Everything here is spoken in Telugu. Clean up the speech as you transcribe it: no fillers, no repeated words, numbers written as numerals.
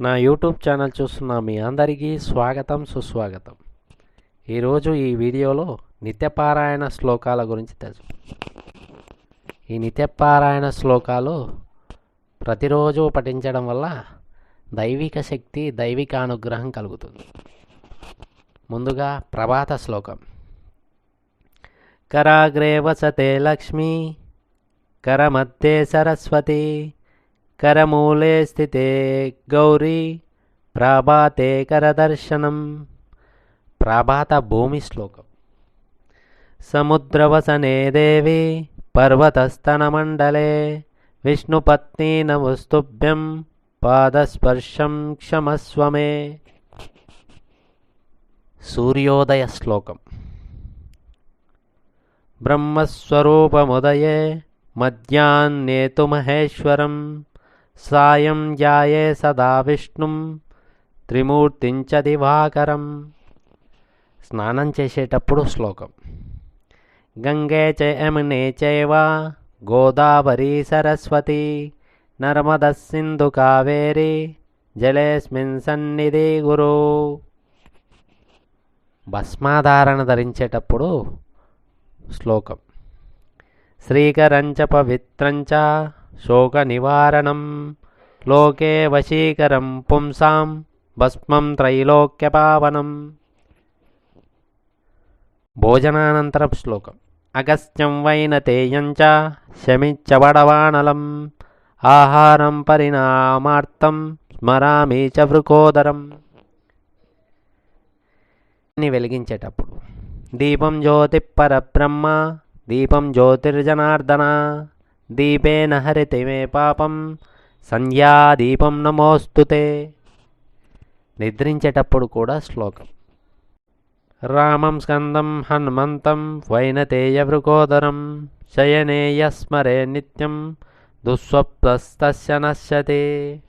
నా యూట్యూబ్ ఛానల్ చూస్తున్న మీ అందరికీ స్వాగతం సుస్వాగతం. ఈరోజు ఈ వీడియోలో నిత్యపారాయణ శ్లోకాల గురించి తెలుసు. ఈ నిత్యపారాయణ శ్లోకాలు ప్రతిరోజు పఠించడం వల్ల దైవిక శక్తి, దైవిక అనుగ్రహం కలుగుతుంది. ముందుగా ప్రభాత శ్లోకం. కరాగ్రే వసతే లక్ష్మీ, కరమధ్యే సరస్వతి, కరమూలే స్థితే గౌరీ, ప్రభాతే కరదర్శనం. ప్రభాత భూమి శ్లోకం. సముద్రవసనే దేవి, పర్వతస్తనమండలే, విష్ణుపత్ని నమస్తుభ్యం, పాదస్పర్శం క్షమస్వమే. సూర్యోదయ శ్లోకం. బ్రహ్మస్వరూపముదయే మధ్యాహ్నే తు మహేశ్వరం, సాయం ధ్యాయే సదా విష్ణుం, త్రిమూర్తించ దివాకరం. స్నానం చేసేటప్పుడు శ్లోకం. గంగే చ యమునే చైవ, గోదావరి సరస్వతి, నర్మదా సింధు కావేరి, జలేస్మిన్ సన్నిధి గురు. భస్మాధారణ ధరించేటప్పుడు శ్లోకం. శ్రీకరంచ పవిత్రంచ శోక నివారణం, లోకే వశీకరం పుంసాం, భస్మం త్రైలోక్యపావనం. భోజనానంతరం శ్లోకం. అగస్త్యం వైనతేయం చ శమిచ్చ వడవానలం, ఆహారం పరిణామార్థం స్మరామి చ వృకోదరం. వెలిగించేటప్పుడు దీపం జ్యోతి పరబ్రహ్మ, దీపం జ్యోతిర్జనార్దన, దీపేన హరితే మే పాపం, సంధ్యాదీపం నమోస్తుతే. నిద్రించేటప్పుడు కూడా శ్లోకం. రామం స్కందం హనుమంతం, వైనతేయ వృకోదరం, శయనే యస్మరే నిత్యం, దుస్వప్నస్తస్య నశ్యతే.